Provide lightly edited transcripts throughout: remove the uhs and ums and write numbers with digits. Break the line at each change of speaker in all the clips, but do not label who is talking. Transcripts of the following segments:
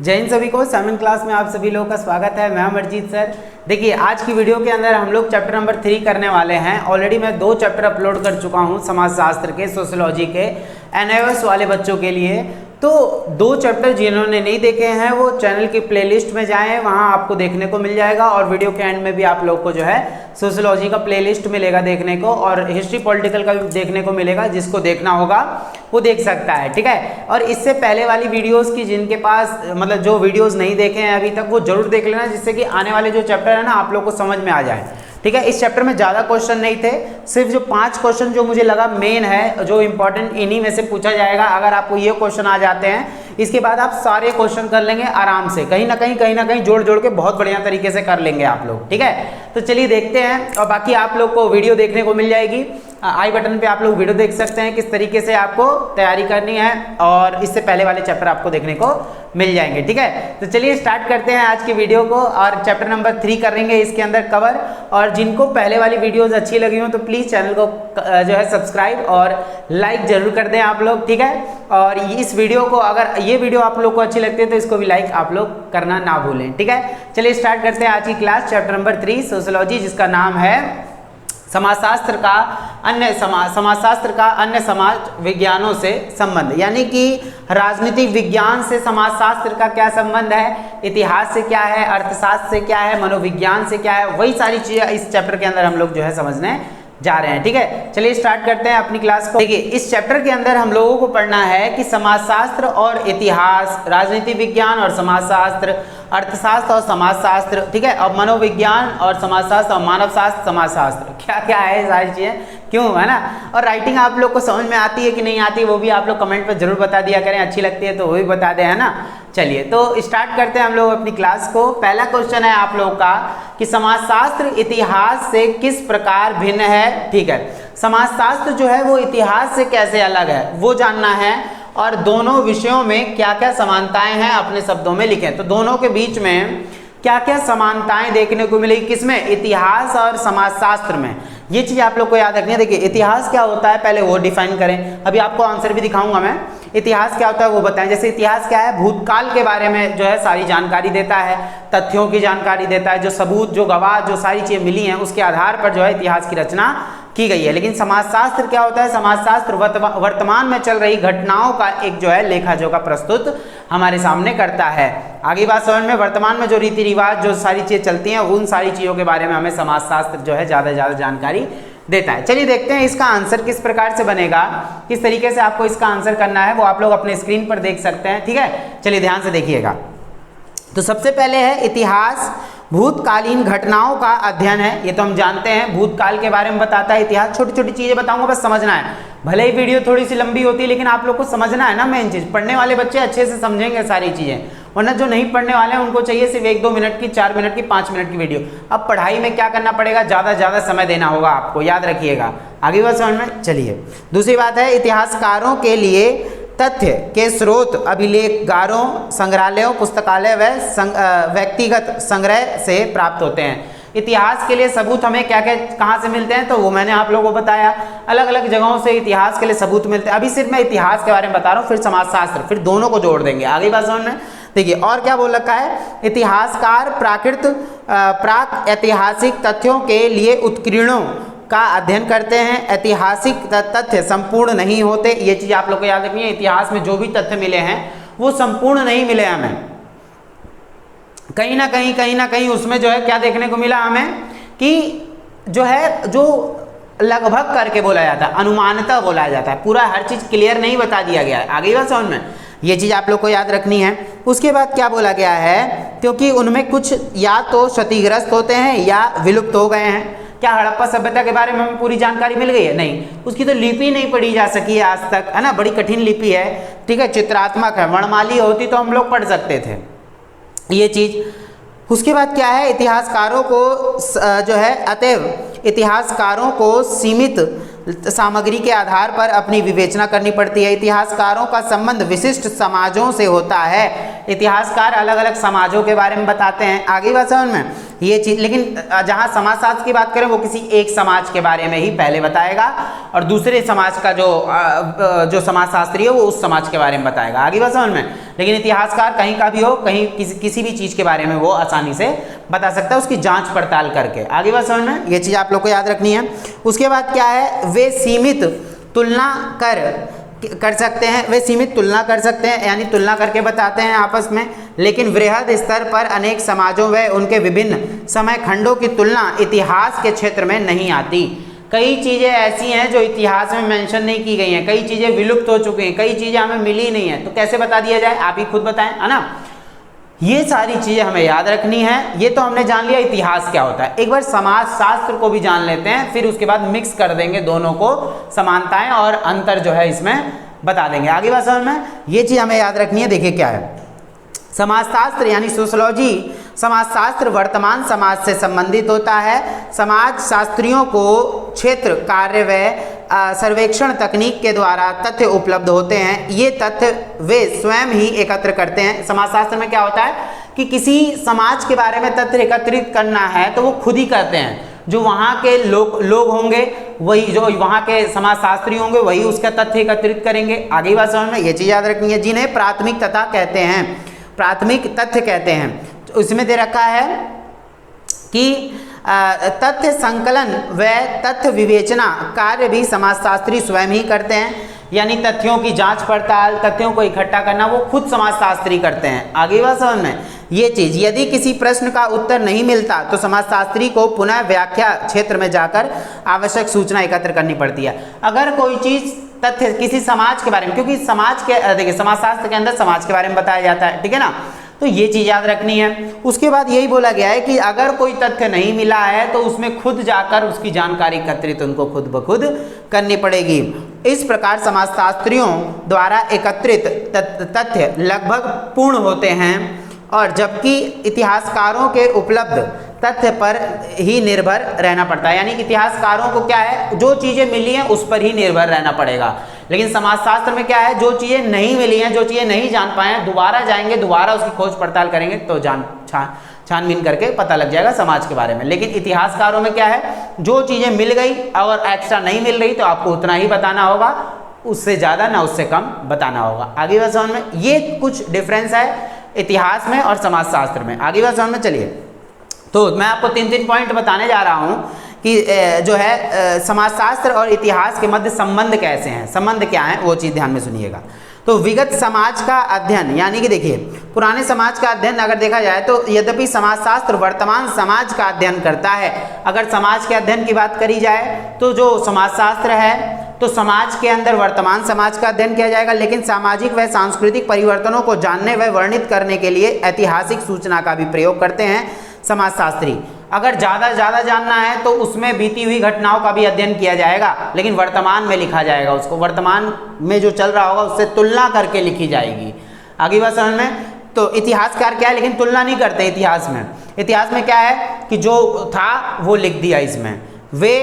जय हिंद सभी को। 7th क्लास में आप सभी लोगों का स्वागत है। मैं अमरजीत सर। देखिए आज की वीडियो के अंदर हम लोग चैप्टर नंबर 3 करने वाले हैं। ऑलरेडी मैं 2 चैप्टर अपलोड कर चुका हूं समाजशास्त्र के, सोशियोलॉजी के, एनआईओएस वाले बच्चों के लिए। तो 2 चैप्टर जिन्होंने नहीं देखे हैं वो चैनल की प्लेलिस्ट में जाएं, वहां आपको देखने को मिल जाएगा। और वीडियो के एंड में भी आप लोग को जो है सोशियोलॉजी का प्लेलिस्ट मिलेगा देखने को, और हिस्ट्री पॉलिटिकल का भी देखने को मिलेगा। जिसको देखना होगा वो देख सकता है, ठीक है। और इससे पहले वाली वीडियोस की जिनके पास मतलब जो वीडियोस नहीं देखे हैं अभी तक, वो जरूर देख लेना, जिससे कि आने वाले जो चैप्टर है ना आप लोग को समझ में आ जाए, ठीक है। इस चैप्टर में ज़्यादा क्वेश्चन नहीं थे, सिर्फ जो 5 क्वेश्चन जो मुझे लगा मेन है, जो इंपॉर्टेंट, इन्हीं में से पूछा जाएगा। अगर आपको ये क्वेश्चन आ जाते हैं इसके बाद आप सारे क्वेश्चन कर लेंगे आराम से, कहीं ना कहीं जोड़ जोड़ के बहुत बढ़िया तरीके से कर लेंगे आप लोग, ठीक है। तो चलिए देखते हैं। और बाकी आप लोग को वीडियो देखने को मिल जाएगी, आई बटन पे आप लोग वीडियो देख सकते हैं किस तरीके से आपको तैयारी करनी है, और इससे पहले वाले चैप्टर आपको देखने को मिल जाएंगे, ठीक है। तो चलिए स्टार्ट करते हैं आज की वीडियो को, और चैप्टर नंबर 3 करेंगे इसके अंदर कवर। और जिनको पहले वाली वीडियोस अच्छी लगी हो तो प्लीज़ चैनल को जो है सब्सक्राइब और लाइक जरूर कर दें आप लोग, ठीक है। और इस वीडियो को, अगर ये वीडियो आप लोग को अच्छी लगती है तो इसको भी लाइक आप लोग करना ना भूलें, ठीक है। चलिए स्टार्ट करते हैं आज की क्लास, चैप्टर नंबर 3 सोशियोलॉजी, जिसका नाम है समाजशास्त्र का अन्य समाज विज्ञानों से संबंध। यानी कि राजनीतिक विज्ञान से समाजशास्त्र का क्या संबंध है, इतिहास से क्या है, अर्थशास्त्र से क्या है, मनोविज्ञान से क्या है, वही सारी चीजें इस चैप्टर के अंदर हम लोग जो है समझने जा रहे हैं, ठीक है। चलिए स्टार्ट करते हैं अपनी क्लास को। देखिए इस चैप्टर के अंदर हम लोगों को पढ़ना है कि समाजशास्त्र और इतिहास, राजनीति विज्ञान और समाजशास्त्र, अर्थशास्त्र और समाजशास्त्र, ठीक है, और मनोविज्ञान और समाजशास्त्र और मानवशास्त्र समाजशास्त्र, क्या क्या है सारी चीजें, क्यों, है ना। और राइटिंग आप लोग को समझ में आती है कि नहीं आती वो भी आप लोग कमेंट पर जरूर बता दिया करें, अच्छी लगती है तो वो भी बता दें, है ना। चलिए तो स्टार्ट करते हैं हम लोग अपनी क्लास को। पहला क्वेश्चन है आप लोगों का कि समाजशास्त्र इतिहास से किस प्रकार भिन्न है, ठीक है। समाजशास्त्र जो है वो इतिहास से कैसे अलग है वो जानना है, और दोनों विषयों में क्या क्या समानताएं हैं अपने शब्दों में लिखें। तो दोनों के बीच में क्या क्या समानताएं देखने को मिलेगी, किसमें, इतिहास और समाजशास्त्र में। ये चीज आप लोग को याद रखनी है। देखिए इतिहास क्या होता है पहले वो डिफाइन करें, अभी आपको आंसर भी दिखाऊंगा मैं। इतिहास क्या होता है वो बताएं। जैसे इतिहास क्या है, भूतकाल के बारे में जो है सारी जानकारी देता है, तथ्यों की जानकारी देता है, जो सबूत, जो गवाह, जो सारी चीजें मिली हैं उसके आधार पर जो है इतिहास की रचना की गई है। लेकिन समाजशास्त्र क्या होता है, समाजशास्त्र वर्तमान में चल रही घटनाओं का एक जो है लेखा जोखा प्रस्तुत हमारे सामने करता है। आगे बात समझ में, वर्तमान में जो रीति रिवाज, जो सारी चीजें चलती हैं, उन सारी चीजों के बारे में हमें समाजशास्त्र जो है ज्यादा से ज्यादा जानकारी देता है। चलिए देखते हैं इसका आंसर किस प्रकार से बनेगा, किस तरीके से आपको इसका आंसर करना है वो आप लोग अपने स्क्रीन पर देख सकते हैं, ठीक है। चलिए ध्यान से देखिएगा। तो सबसे पहले है इतिहास, भूतकालीन घटनाओं का अध्ययन है। ये तो हम जानते हैं, भूतकाल के बारे में बताता है इतिहास। छोटी छोटी चीजें बताऊंगा, बस समझना है। भले ही वीडियो थोड़ी सी लंबी होती है लेकिन आप लोग को समझना है ना मेन चीज। पढ़ने वाले बच्चे अच्छे से समझेंगे सारी चीजें, वरना जो नहीं पढ़ने वाले हैं उनको चाहिए सिर्फ 1-2 मिनट की, 4 मिनट की, 5 मिनट की वीडियो। अब पढ़ाई में क्या करना पड़ेगा, ज्यादा से ज्यादा समय देना होगा आपको, याद रखिएगा। आगे बात समझ में। चलिए दूसरी बात है, इतिहासकारों के लिए तथ्य के स्रोत अभिलेखगारों, संग्रहालयों, पुस्तकालय व व्यक्तिगत संग्रह से प्राप्त होते हैं। इतिहास के लिए सबूत हमें क्या क्या कहाँ से मिलते हैं, तो वो मैंने आप लोगों को बताया, अलग अलग जगहों से इतिहास के लिए सबूत मिलते हैं। अभी सिर्फ मैं इतिहास के बारे में बता रहा हूँ, फिर समाजशास्त्र, फिर दोनों को जोड़ देंगे। आगे बात समझ में। देखिए और क्या बोल रखा है, इतिहासकार प्राक ऐतिहासिक तथ्यों के लिए उत्कीर्णों का अध्ययन करते हैं। ऐतिहासिक तथ्य संपूर्ण नहीं होते, ये चीज आप लोग को याद रखनी है। इतिहास में जो भी तथ्य मिले हैं वो संपूर्ण नहीं मिले हमें, कहीं ना कहीं उसमें जो है क्या देखने को मिला हमें कि जो है, जो लगभग करके बोला जाता है, अनुमानतः बोला जाता है, पूरा हर चीज क्लियर नहीं बता दिया गया है। आगे बात समझ में, ये चीज आप लोग को याद रखनी है। उसके बाद क्या बोला गया है, क्योंकि उनमें कुछ या तो क्षतिग्रस्त होते हैं या विलुप्त हो गए हैं। क्या हड़प्पा सभ्यता के बारे में हमें पूरी जानकारी मिल गई है? नहीं, उसकी तो लिपि नहीं पढ़ी जा सकी है आज तक, है ना, बड़ी कठिन लिपि है, ठीक है, चित्रात्मक है, वर्णमाली होती तो हम लोग पढ़ सकते थे ये चीज। उसके बाद क्या है, इतिहासकारों को जो है, अतएव इतिहासकारों को सीमित सामग्री के आधार पर अपनी विवेचना करनी पड़ती है। इतिहासकारों का संबंध विशिष्ट समाजों से होता है। इतिहासकार अलग अलग समाजों के बारे में बताते हैं। आगे बात समझ में। ये चीज, लेकिन जहाँ समाजशास्त्र की बात करें वो किसी एक समाज के बारे में ही पहले बताएगा और दूसरे समाज का जो समाजशास्त्री है वो उस समाज के बारे में बताएगा। आगे बात समझ में। लेकिन इतिहासकार कहीं का भी हो, कहीं किसी भी चीज के बारे में वो आसानी से बता सकता है, उसकी जांच पड़ताल करके। आगे बात समझ में, ये चीज आप लोग को याद रखनी है। उसके बाद क्या है, वे सीमित तुलना कर सकते हैं, वे सीमित तुलना कर सकते हैं, यानी तुलना करके बताते हैं आपस में, लेकिन वृहद स्तर पर अनेक समाजों व उनके विभिन्न समय खंडों की तुलना इतिहास के क्षेत्र में नहीं आती। कई चीज़ें ऐसी हैं जो इतिहास में मेंशन नहीं की गई हैं, कई चीज़ें विलुप्त हो चुकी हैं, कई चीज़ें हमें मिली नहीं है, तो कैसे बता दिया जाए, आप ही खुद बताएं, है ना। ये सारी चीज़ें हमें याद रखनी है। ये तो हमने जान लिया इतिहास क्या होता है। एक बार समाजशास्त्र को भी जान लेते हैं, फिर उसके बाद मिक्स कर देंगे दोनों को, समानताएं और अंतर जो है इसमें बता देंगे। आगे बात समझ में, ये चीज़ हमें याद रखनी है। देखिए क्या है, समाजशास्त्र यानी सोशलॉजी, समाजशास्त्र वर्तमान समाज से संबंधित होता है। समाज शास्त्रियों को क्षेत्र कार्य व सर्वेक्षण तकनीक के द्वारा तथ्य उपलब्ध होते हैं। ये तथ्य वे स्वयं ही एकत्र करते हैं। समाजशास्त्र में क्या होता है कि किसी समाज के बारे में तथ्य एकत्रित करना है तो वो खुद ही करते हैं। जो वहाँ के लोग होंगे वही, जो वहाँ के समाजशास्त्री होंगे वही उसका तथ्य एकत्रित करेंगे। आगे बात समझ में, ये चीज़ याद रखनी है। जिन्हें प्राथमिक तथा कहते हैं, प्राथमिक तथ्य कहते हैं। उसमें दे रखा है कि तथ्य संकलन व तथ्य विवेचना कार्य भी समाजशास्त्री स्वयं ही करते हैं, यानी तथ्यों की जांच पड़ताल, तथ्यों को इकट्ठा करना वो खुद समाजशास्त्री करते हैं। आगे बात समझ में, ये चीज़, यदि किसी प्रश्न का उत्तर नहीं मिलता तो समाजशास्त्री को पुनः व्याख्या क्षेत्र में जाकर आवश्यक सूचना एकत्र करनी पड़ती है। अगर कोई चीज़ तथ्य किसी समाज के बारे में, क्योंकि समाज के देखिए समाजशास्त्र के अंदर समाज के बारे में बताया जाता है, ठीक है ना, तो ये चीज़ याद रखनी है। उसके बाद यही बोला गया है कि अगर कोई तथ्य नहीं मिला है तो उसमें खुद जाकर उसकी जानकारी एकत्रित उनको खुद ब खुद करनी पड़ेगी। इस प्रकार समाजशास्त्रियों द्वारा एकत्रित तथ्य लगभग पूर्ण होते हैं, और जबकि इतिहासकारों के उपलब्ध तथ्य पर ही निर्भर रहना पड़ता है। यानी इतिहासकारों को क्या है, जो चीज़ें मिली हैं उस पर ही निर्भर रहना पड़ेगा। लेकिन समाजशास्त्र में क्या है, जो चीज़ें नहीं मिली हैं, जो चीज़ें नहीं जान पाए हैं, दोबारा जाएंगे, दोबारा उसकी खोज पड़ताल करेंगे तो छानबीन करके पता लग जाएगा समाज के बारे में। लेकिन इतिहासकारों में क्या है, जो चीज़ें मिल गई और एक्स्ट्रा नहीं मिल रही तो आपको उतना ही बताना होगा, उससे ज़्यादा ना उससे कम बताना होगा। आगे बात समझ में, ये कुछ डिफरेंस है इतिहास में और समाजशास्त्र में। आगे बात समझ में, चलिए तो मैं आपको 3 पॉइंट बताने जा रहा हूँ कि जो है समाजशास्त्र और इतिहास के मध्य संबंध कैसे हैं, संबंध क्या है, वो चीज़ ध्यान में सुनिएगा। तो विगत समाज का अध्ययन, यानी कि देखिए पुराने समाज का अध्ययन अगर देखा जाए तो यद्यपि समाजशास्त्र वर्तमान समाज का अध्ययन करता है। अगर समाज के अध्ययन की बात करी जाए तो जो समाजशास्त्र है तो समाज के अंदर वर्तमान समाज का अध्ययन किया जाएगा, लेकिन सामाजिक व सांस्कृतिक परिवर्तनों को जानने व वर्णित करने के लिए ऐतिहासिक सूचना का भी प्रयोग करते हैं समाजशास्त्री। अगर ज़्यादा जानना है तो उसमें बीती हुई घटनाओं का भी अध्ययन किया जाएगा, लेकिन वर्तमान में लिखा जाएगा, उसको वर्तमान में जो चल रहा होगा उससे तुलना करके लिखी जाएगी। आगे बात समझ में, तो इतिहासकार क्या है, लेकिन तुलना नहीं करते इतिहास में। इतिहास में क्या है कि जो था वो लिख दिया इसमें। वे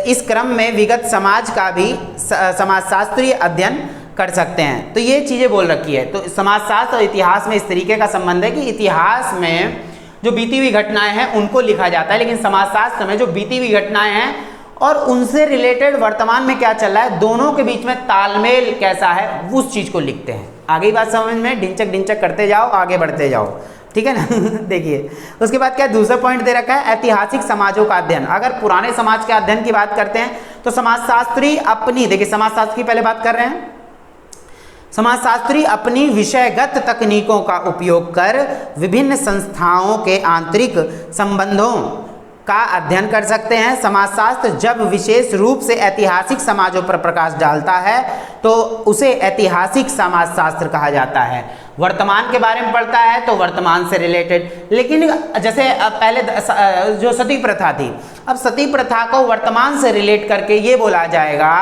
इस क्रम में विगत समाज का भी समाजशास्त्रीय अध्ययन कर सकते हैं। तो ये चीज़ें बोल रखी है। तो समाजशास्त्र और इतिहास में इस तरीके का संबंध है कि इतिहास में जो बीती हुई घटनाएं हैं उनको लिखा जाता है, लेकिन समाजशास्त्र में जो बीती हुई घटनाएं हैं और उनसे रिलेटेड वर्तमान में क्या चल रहा है, दोनों के बीच में तालमेल कैसा है, उस चीज़ को लिखते हैं। आगे बात समझ में, ढिंचक करते जाओ, आगे बढ़ते जाओ, ठीक है ना। देखिए उसके बाद क्या दूसरा पॉइंट दे रखा है, ऐतिहासिक समाजों का अध्ययन। अगर पुराने समाज के अध्ययन की बात करते हैं तो समाजशास्त्री अपनी, देखिए समाजशास्त्र की पहले बात कर रहे हैं, समाजशास्त्री अपनी विषयगत तकनीकों का उपयोग कर विभिन्न संस्थाओं के आंतरिक संबंधों का अध्ययन कर सकते हैं। समाजशास्त्र जब विशेष रूप से ऐतिहासिक समाजों पर प्रकाश डालता है तो उसे ऐतिहासिक समाजशास्त्र कहा जाता है। वर्तमान के बारे में पढ़ता है तो वर्तमान से रिलेटेड, लेकिन जैसे पहले जो सती प्रथा थी, अब सती प्रथा को वर्तमान से रिलेट करके ये बोला जाएगा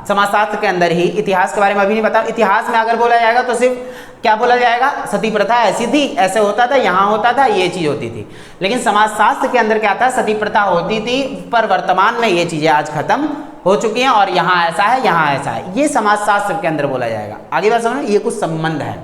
समाजशास्त्र के अंदर ही। इतिहास के बारे में अभी नहीं बता, इतिहास में अगर बोला जाएगा तो सिर्फ क्या बोला जाएगा, सती प्रथा ऐसी थी, ऐसे होता था, यहाँ होता था, ये चीज़ होती थी। लेकिन समाजशास्त्र के अंदर क्या था, सती प्रथा होती थी पर वर्तमान में ये चीज़ें आज खत्म हो चुकी हैं और यहाँ ऐसा है, यहाँ ऐसा है, ये समाजशास्त्र के अंदर बोला जाएगा। आगे बात समझो, ये कुछ संबंध है।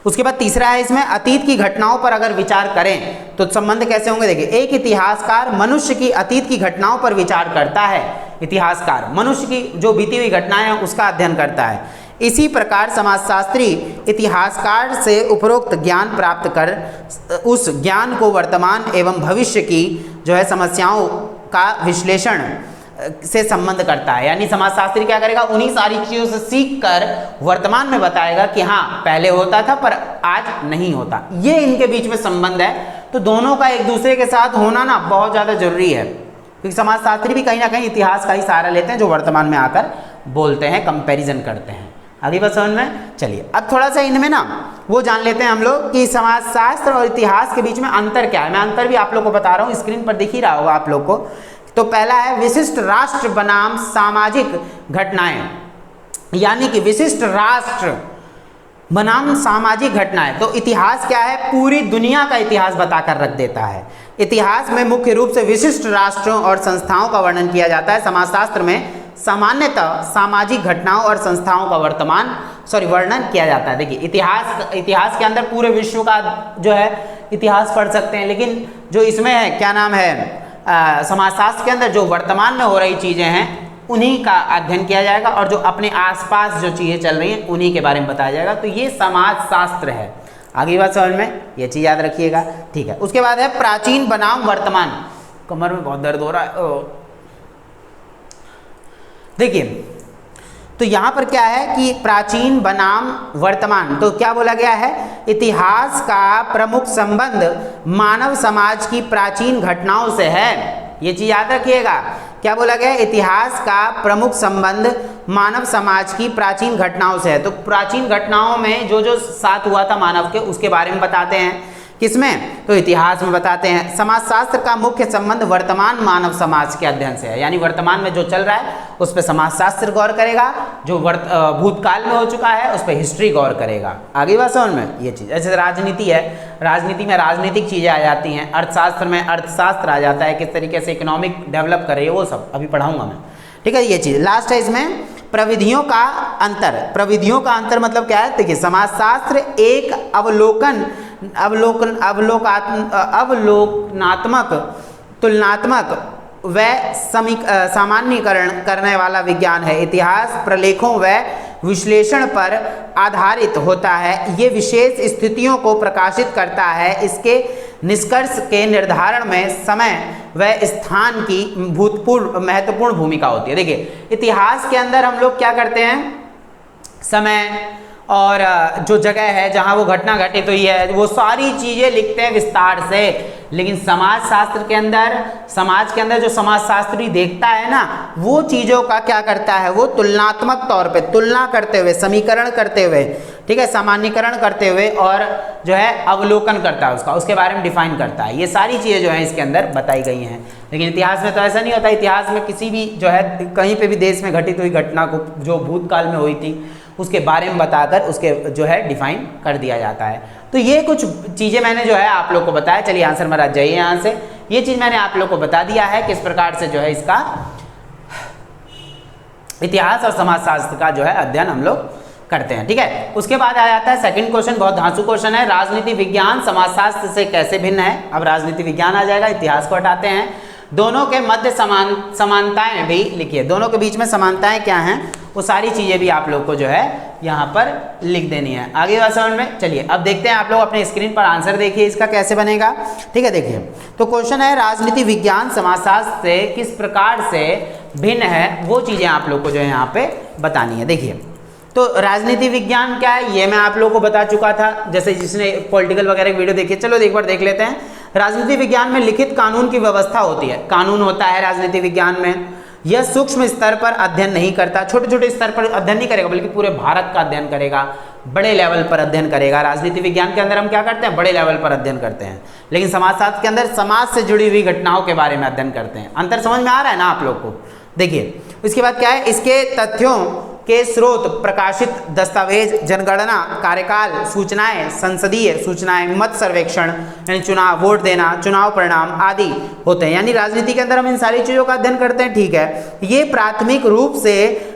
उसके बाद तीसरा है इसमें, अतीत की घटनाओं पर अगर विचार करें तो संबंध कैसे होंगे। देखिए, एक इतिहासकार मनुष्य की अतीत की घटनाओं पर विचार करता है। इतिहासकार मनुष्य की जो बीती हुई घटनाएं हैं उसका अध्ययन करता है। इसी प्रकार समाजशास्त्री इतिहासकार से उपरोक्त ज्ञान प्राप्त कर उस ज्ञान को वर्तमान एवं भविष्य की जो है समस्याओं का विश्लेषण से संबंध करता है। यानी समाजशास्त्री क्या करेगा, उन्हीं सारी चीज़ों से सीख कर वर्तमान में बताएगा कि हाँ पहले होता था पर आज नहीं होता। ये इनके बीच में संबंध है। तो दोनों का एक दूसरे के साथ होना ना बहुत ज़्यादा जरूरी है, क्योंकि समाजशास्त्री भी कहीं ना कहीं इतिहास का ही सहारा लेते हैं, जो वर्तमान में आकर बोलते हैं, कंपैरिजन करते हैं। आगे बात समझ में। चलिए अब थोड़ा सा इनमें ना वो जान लेते हैं हम लोग कि समाजशास्त्र और इतिहास के बीच में अंतर क्या है। मैं अंतर भी आप लोग को बता रहा हूँ, स्क्रीन पर दिख ही रहा होगा आप लोग को। तो पहला है विशिष्ट राष्ट्र बनाम सामाजिक घटनाएं, यानी कि विशिष्ट राष्ट्र बनाम सामाजिक घटनाएं। तो इतिहास क्या है, पूरी दुनिया का इतिहास बताकर रख देता है। इतिहास में मुख्य रूप से विशिष्ट राष्ट्रों और संस्थाओं का वर्णन किया जाता है। समाजशास्त्र में सामान्यतः सामाजिक घटनाओं और संस्थाओं का वर्णन किया जाता है। देखिए, इतिहास के अंदर पूरे विश्व का जो है इतिहास पढ़ सकते हैं, लेकिन जो इसमें है क्या नाम है, समाजशास्त्र के अंदर जो वर्तमान में हो रही चीज़ें हैं उन्हीं का अध्ययन किया जाएगा, और जो अपने आसपास जो चीज़ें चल रही हैं उन्हीं के बारे में बताया जाएगा। तो ये समाजशास्त्र है। आगे बात समझ में, ये चीज़ याद रखिएगा, ठीक है। उसके बाद है प्राचीन बनाम वर्तमान। कमर में बहुत दर्द हो रहा है। देखिए, तो यहाँ पर क्या है कि प्राचीन बनाम वर्तमान। तो क्या बोला गया है, इतिहास का प्रमुख संबंध मानव समाज की प्राचीन घटनाओं से है। ये चीज याद रखिएगा, क्या बोला गया है, इतिहास का प्रमुख संबंध मानव समाज की प्राचीन घटनाओं से है। तो प्राचीन घटनाओं में जो जो साथ हुआ था मानव के, उसके बारे में बताते हैं। किसमें, तो इतिहास में बताते हैं। समाजशास्त्र का मुख्य संबंध वर्तमान मानव समाज के अध्ययन से है, यानी वर्तमान में जो चल रहा है उस पर समाजशास्त्र गौर करेगा, जो भूतकाल में हो चुका है उस पर हिस्ट्री गौर करेगा। आगे बात समझ में, ये चीज़। जैसे राजनीति है, राजनीति में राजनीतिक चीज़ें आ जाती हैं, अर्थशास्त्र में अर्थशास्त्र आ जाता है, किस तरीके से इकोनॉमिक डेवलप कर रही है, वो सब अभी पढ़ाऊंगा मैं, ठीक है। ये चीज़ लास्ट है इसमें, प्रविधियों का अंतर। प्रविधियों का अंतर मतलब क्या है, देखिए, समाजशास्त्र एक अवलोकनात्मक, तुलनात्मक व सामान्यीकरण करने वाला विज्ञान है। इतिहास प्रलेखों व विश्लेषण पर आधारित होता है। ये विशेष स्थितियों को प्रकाशित करता है। इसके निष्कर्ष के निर्धारण में समय व स्थान की महत्वपूर्ण भूमिका होती है। देखिए, इतिहास के अंदर हम लोग क्या करते हैं, समय और जो जगह है जहाँ वो घटना घटित हुई है वो सारी चीज़ें लिखते हैं विस्तार से। लेकिन समाज के अंदर जो समाजशास्त्री देखता है ना, वो चीज़ों का क्या करता है, वो तुलनात्मक तौर पे तुलना करते हुए, समीकरण करते हुए, ठीक है, सामान्यीकरण करते हुए और जो है अवलोकन करता है उसके बारे में डिफाइन करता है। ये सारी चीज़ें जो है इसके अंदर बताई गई हैं। लेकिन इतिहास में तो ऐसा नहीं होता। इतिहास में किसी भी जो है कहीं पे भी देश में घटित हुई घटना को जो भूतकाल में हुई थी उसके बारे में बताकर उसके जो है डिफाइन कर दिया जाता है। तो ये कुछ चीज़ें मैंने जो है आप लोग को बताया। चलिए आंसर में रख जाइए यहाँ से। ये चीज़ मैंने आप लोग को बता दिया है किस प्रकार से जो है इसका इतिहास और समाजशास्त्र का जो है अध्ययन हम लोग करते हैं, ठीक है। उसके बाद आ जाता है सेकंड क्वेश्चन, बहुत धांसू क्वेश्चन है, राजनीति विज्ञान समाजशास्त्र से कैसे भिन्न है। अब राजनीति विज्ञान आ जाएगा, इतिहास को हटाते हैं। दोनों के मध्य समानताएं भी लिखिए, दोनों के बीच में समानताएं क्या हैं वो सारी चीज़ें भी आप लोग को जो है यहाँ पर लिख देनी है। आगे बात समझ में। चलिए अब देखते हैं, आप लोग अपने स्क्रीन पर आंसर देखिए इसका कैसे बनेगा, ठीक है। देखिए, तो क्वेश्चन है राजनीति विज्ञान समाजशास्त्र से किस प्रकार से भिन्न है, वो चीज़ें आप लोग को जो है यहाँ पे बतानी है। देखिए, तो राजनीति विज्ञान क्या है ये मैं आप लोगों को बता चुका था, जैसे जिसने पॉलिटिकल वगैरह की वीडियो देखी। चलो एक बार देख लेते हैं। राजनीति विज्ञान में लिखित कानून की व्यवस्था होती है, कानून होता है राजनीति विज्ञान में। यह सूक्ष्म स्तर पर अध्ययन नहीं करता, छोटे छोटे स्तर पर अध्ययन नहीं करेगा, बल्कि पूरे भारत का अध्ययन करेगा, बड़े लेवल पर अध्ययन करेगा। राजनीति विज्ञान के अंदर हम क्या करते हैं, बड़े लेवल पर अध्ययन करते हैं। लेकिन समाजशास्त्र के अंदर समाज से जुड़ी हुई घटनाओं के बारे में अध्ययन करते हैं। अंतर समझ में आ रहा है ना आप लोग को। देखिए, इसके बाद क्या है, इसके तथ्यों के स्रोत, प्रकाशित दस्तावेज, जनगणना, कार्यकाल, सूचनाएं, संसदीय सूचनाएं, मत सर्वेक्षण यानी चुनाव, वोट देना, चुनाव परिणाम आदि होते हैं। यानी राजनीति के अंदर हम इन सारी चीज़ों का अध्ययन करते हैं, ठीक है। ये प्राथमिक रूप से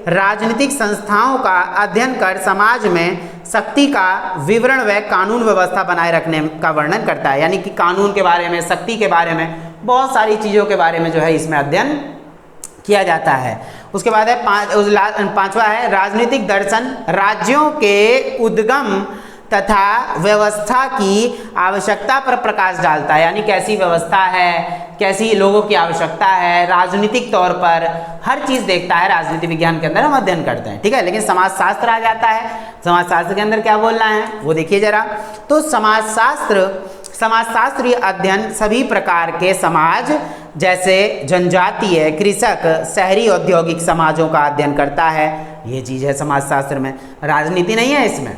राजनीतिक संस्थाओं का अध्ययन कर समाज में शक्ति का विवरण व कानून व्यवस्था बनाए रखने का वर्णन करता है। यानी कि कानून के बारे में, शक्ति के बारे में, बहुत सारी चीज़ों के बारे में जो है इसमें अध्ययन किया जाता है। उसके बाद है पांचवा है राजनीतिक दर्शन, राज्यों के उद्गम तथा व्यवस्था की आवश्यकता पर प्रकाश डालता है। यानी कैसी व्यवस्था है, कैसी लोगों की आवश्यकता है, राजनीतिक तौर पर हर चीज़ देखता है राजनीति विज्ञान के अंदर हम अध्ययन करते हैं, ठीक है। लेकिन समाजशास्त्र आ जाता है, समाजशास्त्र के अंदर क्या बोलना है वो देखिए जरा। तो समाजशास्त्रीय अध्ययन सभी प्रकार के समाज जैसे जनजातीय, कृषक, शहरी औद्योगिक समाजों का अध्ययन करता है। ये चीज़ है समाजशास्त्र में, राजनीति नहीं है इसमें।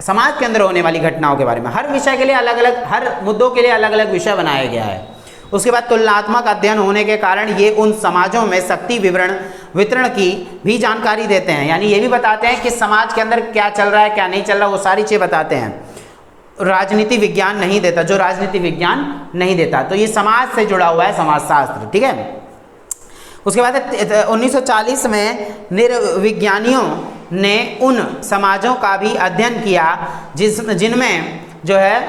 समाज के अंदर होने वाली घटनाओं के बारे में हर विषय के लिए अलग अलग, हर मुद्दों के लिए अलग अलग विषय बनाया गया है। उसके बाद तुलनात्मक अध्ययन होने के कारण ये उन समाजों में शक्ति वितरण की भी जानकारी देते हैं। यानी ये भी बताते हैं कि समाज के अंदर क्या चल रहा है, क्या नहीं चल रहा, वो सारी चीज़ें बताते हैं। राजनीति विज्ञान नहीं देता, जो राजनीति विज्ञान नहीं देता, तो ये समाज से जुड़ा हुआ है समाजशास्त्र, ठीक है। उसके बाद 1940 में नृविज्ञानियों ने उन समाजों का भी अध्ययन किया जिनमें जो है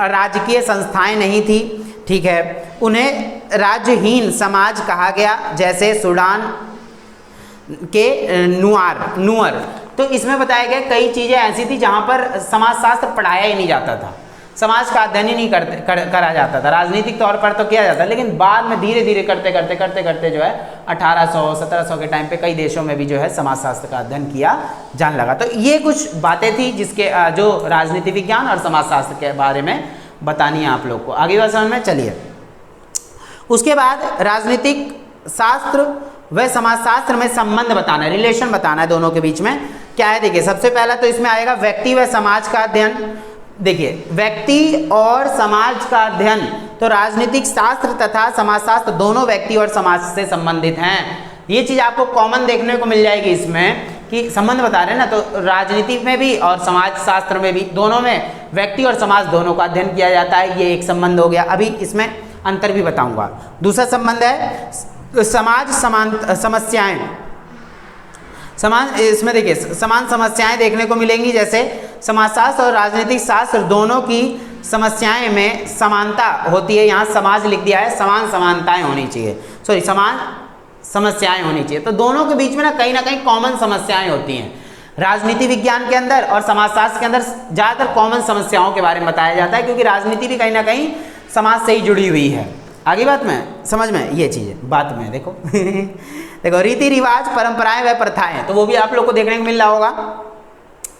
राजकीय संस्थाएं नहीं थी, ठीक है। उन्हें राज्यहीन समाज कहा गया, जैसे सूडान के नुअर। तो इसमें बताया गया कई चीज़ें ऐसी थी जहाँ पर समाजशास्त्र पढ़ाया ही नहीं जाता था, समाज का अध्ययन ही नहीं करा जाता था। राजनीतिक तौर पर तो किया जाता, लेकिन बाद में धीरे धीरे करते जो है 1800-1700 के टाइम पे कई देशों में भी जो है समाजशास्त्र का अध्ययन किया जाने लगा। तो ये कुछ बातें थी जिसके जो राजनीति विज्ञान और समाजशास्त्र के बारे में बतानी है आप लोग को। आगे बात समझ में चलिए। उसके बाद राजनीतिक शास्त्र व समाजशास्त्र में संबंध बताना है, रिलेशन बताना है दोनों के बीच में क्या है। देखिए सबसे पहला तो इसमें आएगा व्यक्ति व समाज का अध्ययन। देखिए व्यक्ति और समाज का अध्ययन, तो राजनीतिक शास्त्र तथा समाजशास्त्र दोनों व्यक्ति और समाज से संबंधित हैं। ये चीज़ आपको कॉमन देखने को मिल जाएगी इसमें कि संबंध बता रहे हैं ना, तो राजनीति में भी और समाज शास्त्र में भी, दोनों में व्यक्ति और समाज दोनों का अध्ययन किया जाता है। ये एक संबंध हो गया। अभी इसमें अंतर भी बताऊंगा। दूसरा संबंध है समाज समस्याएं। इसमें देखिए समान समस्याएं देखने को मिलेंगी, जैसे समाजशास्त्र और राजनीतिक शास्त्र दोनों की समस्याएं में समानता होती है। यहाँ समाज लिख दिया है, समान समानताएं होनी चाहिए, समान समस्याएं होनी चाहिए। तो दोनों के बीच में ना कहीं कॉमन समस्याएं होती हैं। राजनीति विज्ञान के अंदर और समाजशास्त्र के अंदर ज़्यादातर कॉमन समस्याओं के बारे में बताया जाता है, क्योंकि राजनीति भी कहीं ना कहीं समाज से ही जुड़ी हुई है। आगे बात में समझ में ये चीज़ें बात में देखो देखो रीति रिवाज, परंपराएं व प्रथाएं, तो वो भी आप लोग को देखने को मिल रहा होगा।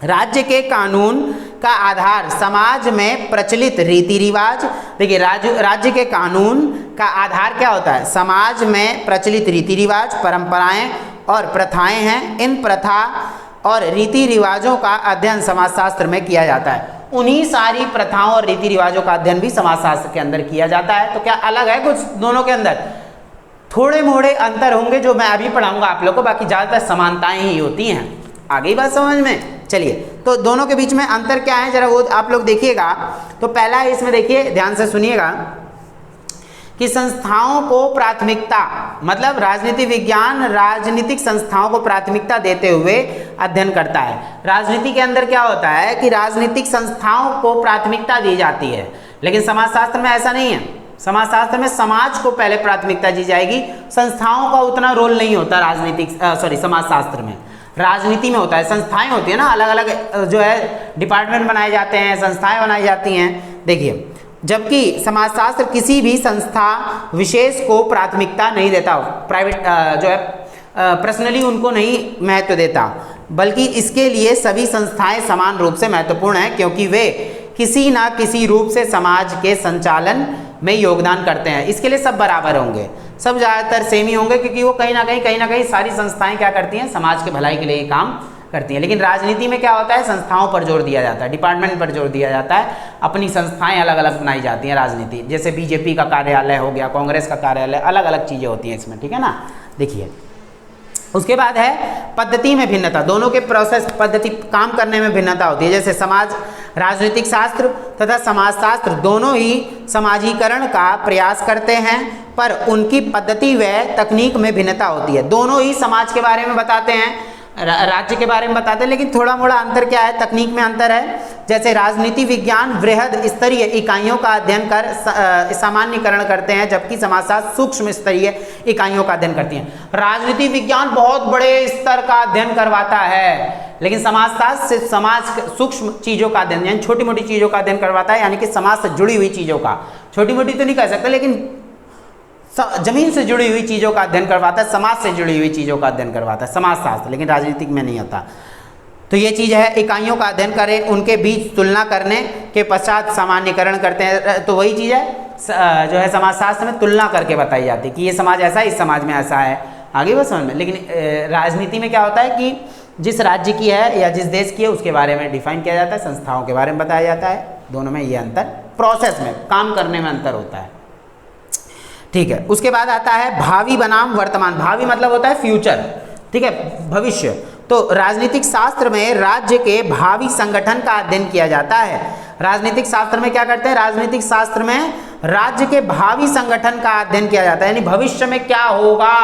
राज्य के कानून का आधार समाज में प्रचलित रीति रिवाज। देखिए राज्य के कानून का आधार क्या होता है? समाज में प्रचलित रीति रिवाज, परंपराएं और प्रथाएं हैं। इन प्रथा और रीति रिवाजों का अध्ययन समाजशास्त्र में किया जाता है। उन्हीं सारी प्रथाओं और रीति रिवाजों का अध्ययन भी समाजशास्त्र के अंदर किया जाता है। तो क्या अलग है कुछ दोनों के अंदर? थोड़े मोड़े अंतर होंगे जो मैं अभी पढ़ाऊंगा आप लोग को, बाकी ज़्यादातर समानताएं ही होती हैं। आगे बात समझ में चलिए। तो दोनों के बीच में अंतर क्या है जरा वो आप लोग देखिएगा। तो पहला है इसमें, देखिए ध्यान से सुनिएगा कि संस्थाओं को प्राथमिकता, मतलब राजनीति विज्ञान राजनीतिक संस्थाओं को प्राथमिकता देते हुए अध्ययन करता है। राजनीति के अंदर क्या होता है कि राजनीतिक संस्थाओं को प्राथमिकता दी जाती है, लेकिन समाजशास्त्र में ऐसा नहीं है। समाजशास्त्र में समाज को पहले प्राथमिकता दी जाएगी, संस्थाओं का उतना रोल नहीं होता समाजशास्त्र में। राजनीति में होता है, संस्थाएं होती है ना, अलग अलग जो है डिपार्टमेंट बनाए जाते हैं, संस्थाएं बनाई जाती हैं। देखिए जबकि समाजशास्त्र किसी भी संस्था विशेष को प्राथमिकता नहीं देता, प्राइवेट जो है पर्सनली उनको नहीं महत्व देता, बल्कि इसके लिए सभी संस्थाएं समान रूप से महत्वपूर्ण हैं, क्योंकि वे किसी ना किसी रूप से समाज के संचालन में योगदान करते हैं। इसके लिए सब बराबर होंगे, सब ज़्यादातर सेम ही होंगे, क्योंकि वो कहीं ना कहीं सारी संस्थाएं क्या करती हैं, समाज के भलाई के लिए ही काम करती हैं। लेकिन राजनीति में क्या होता है, संस्थाओं पर जोर दिया जाता है, डिपार्टमेंट पर जोर दिया जाता है, अपनी संस्थाएं अलग अलग बनाई जाती हैं। राजनीति जैसे बीजेपी का कार्यालय हो गया, कांग्रेस का कार्यालय, अलग अलग चीज़ें होती हैं इसमें, ठीक है ना। देखिए उसके बाद है पद्धति में भिन्नता, दोनों के प्रोसेस पद्धति काम करने में भिन्नता होती है। जैसे समाज राजनीतिक शास्त्र तथा समाजशास्त्र दोनों ही समाजीकरण का प्रयास करते हैं, पर उनकी पद्धति व तकनीक में भिन्नता होती है। दोनों ही समाज के बारे में बताते हैं, राज्य के बारे में बताते हैं, लेकिन थोड़ा मोड़ा अंतर क्या है, तकनीक में अंतर है। जैसे राजनीति विज्ञान वृहद स्तरीय इकाइयों का अध्ययन कर सामान्यकरण करते हैं, जबकि समाजशास्त्र सूक्ष्म स्तरीय इकाइयों का अध्ययन करती हैं। राजनीति विज्ञान बहुत बड़े स्तर का अध्ययन करवाता है, लेकिन समाजशास्त्र से समाज सूक्ष्म चीज़ों का अध्ययन यानी छोटी मोटी चीज़ों का अध्ययन करवाता है, यानी कि समाज से जुड़ी हुई चीज़ों का, छोटी मोटी तो नहीं कह सकते, लेकिन जमीन से जुड़ी हुई चीज़ों का अध्ययन करवाता है, समाज से जुड़ी हुई चीज़ों का अध्ययन करवाता है समाजशास्त्र, लेकिन राजनीतिक में नहीं आता। तो ये चीज़ है, इकाइयों का अध्ययन करें, उनके बीच तुलना करने के पश्चात सामान्यकरण करते हैं। तो वही चीज़ है जो है समाजशास्त्र में तुलना करके बताई जाती है कि ये समाज ऐसा है, इस समाज में ऐसा है, आगे वो समझ में। लेकिन राजनीति में क्या होता है कि जिस राज्य की है या जिस देश की है उसके बारे में डिफाइन किया जाता है, संस्थाओं के बारे में बताया जाता है। दोनों में ये अंतर, प्रोसेस में काम करने में अंतर होता है, ठीक है। उसके बाद आता है भावी बनाम वर्तमान। भावी मतलब होता है फ्यूचर, ठीक है, भविष्य। तो राजनीतिक शास्त्र में राज्य के भावी संगठन का अध्ययन किया जाता है। राजनीतिक शास्त्र में क्या करते हैं, राजनीतिक शास्त्र में राज्य के भावी संगठन का अध्ययन किया जाता है, यानी भविष्य में क्या होगा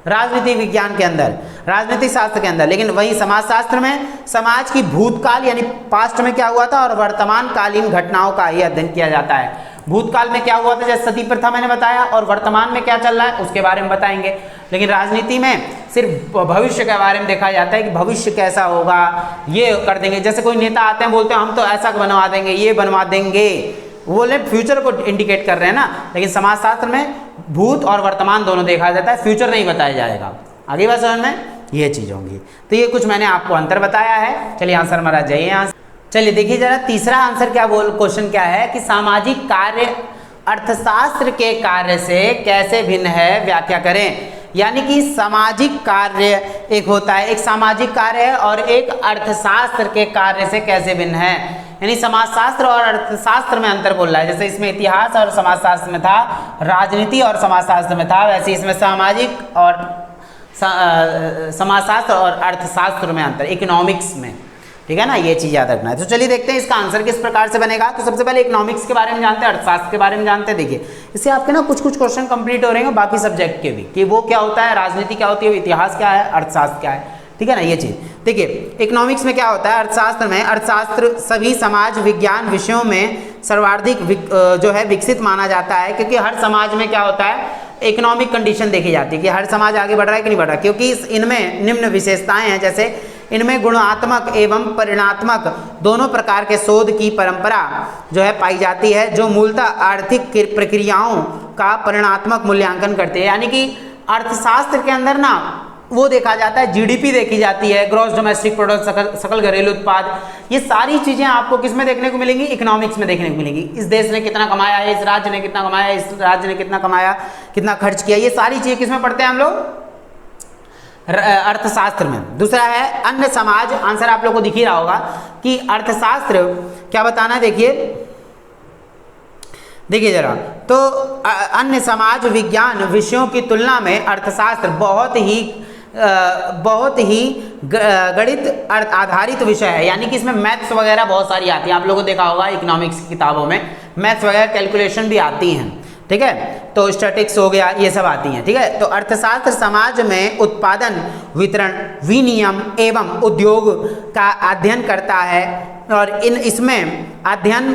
राजनीतिक विज्ञान के अंदर, राजनीतिक शास्त्र के अंदर। लेकिन वही समाजशास्त्र में समाज की भूतकाल यानी पास्ट में क्या हुआ था और वर्तमान कालीन घटनाओं का ही अध्ययन किया जाता है। भूतकाल में क्या हुआ था, जैसे सती प्रथा मैंने बताया, और वर्तमान में क्या चल रहा है उसके बारे में बताएंगे। लेकिन राजनीति में सिर्फ भविष्य के बारे में देखा जाता है कि भविष्य कैसा होगा, ये कर देंगे। जैसे कोई नेता आते हैं बोलते हैं हम तो ऐसा बनवा देंगे, ये बनवा देंगे, वो लोग फ्यूचर को इंडिकेट कर रहे हैं ना। लेकिन समाजशास्त्र में भूत और वर्तमान दोनों देखा जाता है, फ्यूचर नहीं बताया जाएगा। आगे बात समझ में, ये चीज़ होंगी। तो ये कुछ मैंने आपको अंतर बताया है। चलिए आंसर मारा जाइए यहाँ। चलिए देखिए जरा तीसरा आंसर क्या क्वेश्चन क्या है कि सामाजिक कार्य अर्थशास्त्र के कार्य से कैसे भिन्न है, व्याख्या करें। यानी कि सामाजिक कार्य एक होता है, एक सामाजिक कार्य है, और एक अर्थशास्त्र के कार्य से कैसे भिन्न है। यानी समाजशास्त्र और अर्थशास्त्र में अंतर बोल रहा है। जैसे इसमें इतिहास और समाजशास्त्र में था, राजनीति और समाजशास्त्र में था, वैसे इसमें सामाजिक और समाजशास्त्र और अर्थशास्त्र में अंतर, इकोनॉमिक्स में, ठीक है ना, ये चीज़ याद रखना है। तो चलिए देखते हैं इसका आंसर किस प्रकार से बनेगा। तो सबसे पहले इकोनॉमिक्स के बारे में जानते हैं, अर्थशास्त्र के बारे में जानते हैं। देखिए इससे आपके ना कुछ क्वेश्चन कंप्लीट हो रहे हैं बाकी सब्जेक्ट के भी, कि वो क्या होता है, राजनीति क्या होती है, इतिहास क्या है, अर्थशास्त्र क्या है, ठीक है ना, ये चीज़। देखिए इकोनॉमिक्स में क्या होता है, अर्थशास्त्र में, अर्थशास्त्र सभी समाज विज्ञान विषयों में सर्वाधिक जो है विकसित माना जाता है, क्योंकि हर समाज में क्या होता है, इकोनॉमिक कंडीशन देखी जाती है कि हर समाज आगे बढ़ रहा है कि नहीं बढ़ रहा, क्योंकि इनमें निम्न विशेषताएं हैं। जैसे इनमें गुणात्मक एवं परिणात्मक दोनों प्रकार के शोध की परंपरा जो है पाई जाती है, जो मूलतः आर्थिक प्रक्रियाओं का परिणात्मक मूल्यांकन करते हैं। यानी कि अर्थशास्त्र के अंदर ना वो देखा जाता है, जीडीपी देखी जाती है, ग्रॉस डोमेस्टिक प्रोडक्ट, सकल घरेलू उत्पाद, ये सारी चीज़ें आपको किस में देखने को मिलेंगी, इकोनॉमिक्स में देखने को मिलेंगी। इस देश ने कितना कमाया है, इस राज्य ने कितना कमाया, इस राज्य ने कितना कमाया, कितना खर्च किया, ये सारी चीज़ें किस में पढ़ते हैं हम लोग, अर्थशास्त्र में। दूसरा है अन्य समाज, आंसर आप लोग को दिख ही रहा होगा कि अर्थशास्त्र क्या बताना है। देखिए जरा, तो अन्य समाज विज्ञान विषयों की तुलना में अर्थशास्त्र बहुत ही गणित आधारित विषय है। यानी कि इसमें मैथ्स वगैरह बहुत सारी आती हैं, आप लोगों को देखा होगा इकोनॉमिक्स की किताबों में मैथ्स वगैरह कैलकुलेशन भी आती हैं, ठीक है। तो स्टैटिक्स हो गया, ये सब आती हैं, ठीक है। तो अर्थशास्त्र समाज में उत्पादन, वितरण, विनियम एवं उद्योग का अध्ययन करता है, और इसमें अध्ययन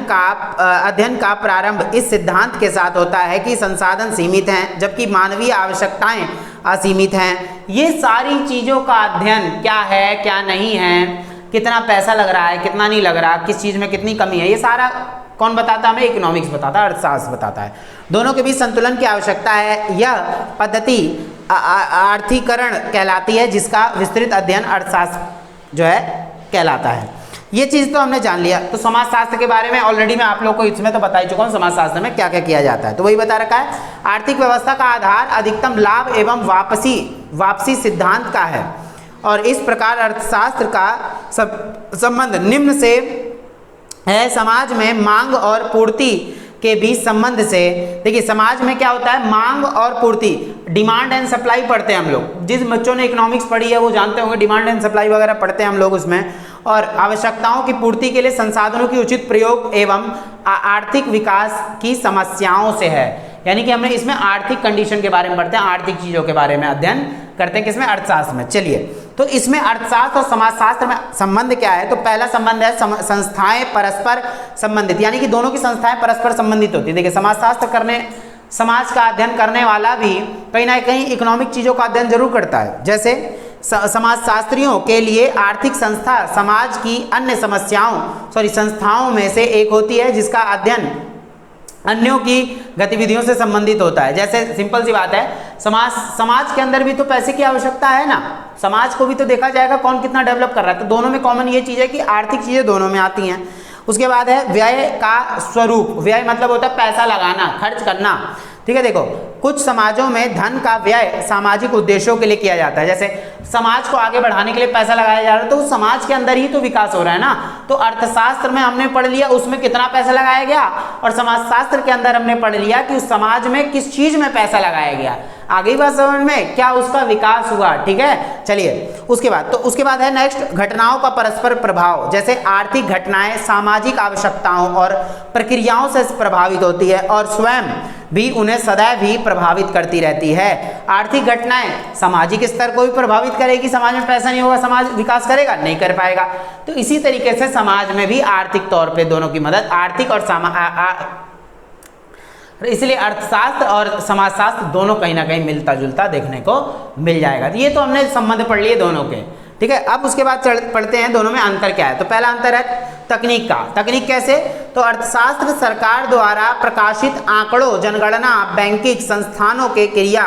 का प्रारंभ इस सिद्धांत के साथ होता है कि संसाधन सीमित हैं जबकि मानवीय आवश्यकताएं असीमित हैं। ये सारी चीज़ों का अध्ययन क्या है, क्या नहीं है, कितना पैसा लग रहा है, कितना नहीं लग रहा, किस चीज़ में कितनी कमी है, ये सारा कौन बताता है हमें, इकोनॉमिक्स बताता है, अर्थशास्त्र बताता है। दोनों के बीच संतुलन की आवश्यकता है। यह पद्धति आर्थिकरण कहलाती है, जिसका विस्तृत अध्ययन अर्थशास्त्र जो है कहलाता है। ये चीज़ तो हमने जान लिया। तो समाजशास्त्र के बारे में ऑलरेडी मैं आप लोग को इसमें तो बता ही चुका हूँ, समाजशास्त्र में क्या क्या किया जाता है, तो वही बता रखा है। आर्थिक व्यवस्था का आधार अधिकतम लाभ एवं वापसी सिद्धांत का है, और इस प्रकार अर्थशास्त्र का संबंध निम्न से है। समाज में मांग और पूर्ति के बीच संबंध से, देखिए समाज में क्या होता है, मांग और पूर्ति, डिमांड एंड सप्लाई पढ़ते हैं हम लोग। जिस बच्चों ने इकोनॉमिक्स पढ़ी है वो जानते होंगे, डिमांड एंड सप्लाई वगैरह पढ़ते हैं हम लोग उसमें। और आवश्यकताओं की पूर्ति के लिए संसाधनों की उचित प्रयोग एवं आर्थिक विकास की समस्याओं से है। यानी कि हमने इसमें आर्थिक कंडीशन के बारे में पढ़ते हैं, आर्थिक चीजों के बारे में अध्ययन करते हैं किसमें, अर्थशास्त्र में। चलिए, तो इसमें अर्थशास्त्र और समाजशास्त्र में संबंध क्या है, तो पहला संबंध है संस्थाएं परस्पर संबंधित, यानी कि दोनों की संस्थाएं परस्पर संबंधित होती है। देखिए समाजशास्त्र करने, समाज का अध्ययन करने वाला भी कहीं ना कहीं इकोनॉमिक चीजों का अध्ययन जरूर करता है। जैसे समाजशास्त्रियों के लिए आर्थिक संस्था समाज की अन्य संस्थाओं में से एक होती है, जिसका अध्ययन अन्यों की गतिविधियों से संबंधित होता है। जैसे सिंपल सी बात है, समाज के अंदर भी तो पैसे की आवश्यकता है ना, समाज को भी तो देखा जाएगा कौन कितना डेवलप कर रहा है। तो दोनों में कॉमन ये चीज है कि आर्थिक चीजें दोनों में आती हैं। उसके बाद है व्यय का स्वरूप। व्यय मतलब होता है पैसा लगाना, खर्च करना, ठीक है। देखो कुछ समाजों में धन का व्यय सामाजिक उद्देश्यों के लिए किया जाता है। जैसे समाज को आगे बढ़ाने के लिए पैसा लगाया जा रहा है, तो उस समाज के अंदर ही तो विकास हो रहा है ना। तो अर्थशास्त्र में हमने पढ़ लिया उसमें कितना पैसा लगाया गया, और समाजशास्त्र के अंदर हमने पढ़ लिया कि उस समाज में किस चीज में पैसा लगाया गया। आगे बात समझ में, क्या उसका विकास हुआ, ठीक है। चलिए उसके बाद है नेक्स्ट, घटनाओं का परस्पर प्रभाव। जैसे आर्थिक घटनाएं सामाजिक आवश्यकताओं और प्रक्रियाओं से प्रभावित होती है और स्वयं भी उन्हें सदैव ही प्रभावित करती रहती है। आर्थिक घटनाएं सामाजिक स्तर को भी प्रभावित करेगी, समाज में पैसा नहीं होगा समाज विकास करेगा, नहीं कर पाएगा। तो इसी तरीके से समाज में भी आर्थिक तौर पे दोनों की मदद, आर्थिक और इसलिए अर्थशास्त्र और समाजशास्त्र दोनों कहीं ना कहीं मिलता जुलता देखने को मिल जाएगा। ये तो हमने संबंध पढ़ लिए दोनों के, ठीक है। अब उसके बाद पढ़ते हैं दोनों में अंतर क्या है। तो पहला अंतर है तकनीक का। तकनीक कैसे, तो अर्थशास्त्र सरकार द्वारा प्रकाशित आंकड़ों, जनगणना, बैंकिंग संस्थानों के क्रिया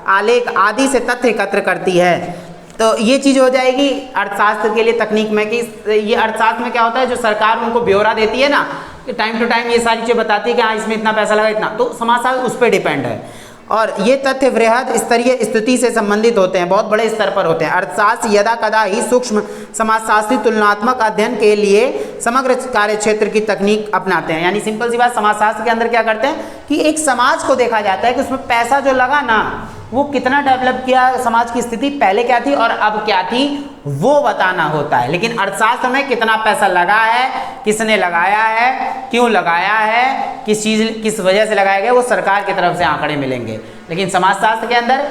आलेख आदि से तथ्य एकत्र करती है। तो ये चीज हो जाएगी अर्थशास्त्र के लिए तकनीक में, कि ये अर्थशास्त्र में क्या होता है, जो सरकार उनको ब्यौरा देती है ना, टाइम टू टाइम ये सारी चीजें बताती है कि हाँ इसमें इतना पैसा लगा, इतना, तो समाजशास्त्र उस पर डिपेंड है। और ये तथ्य वृहद स्तरीय स्थिति से संबंधित होते हैं, बहुत बड़े स्तर पर होते हैं। अर्थशास्त्र यदा कदा ही सूक्ष्म समाजशास्त्री तुलनात्मक अध्ययन के लिए समग्र कार्यक्षेत्र की तकनीक अपनाते हैं। यानी सिंपल सी बात, समाजशास्त्र के अंदर क्या करते हैं कि एक समाज को देखा जाता है कि उसमें पैसा जो लगा ना, वो कितना डेवलप किया, समाज की स्थिति पहले क्या थी और अब क्या थी, वो बताना होता है। लेकिन अर्थशास्त्र में कितना पैसा लगा है, किसने लगाया है, क्यों लगाया है, किस वजह से लगाया गया, वो सरकार की तरफ से आंकड़े मिलेंगे। लेकिन समाजशास्त्र के अंदर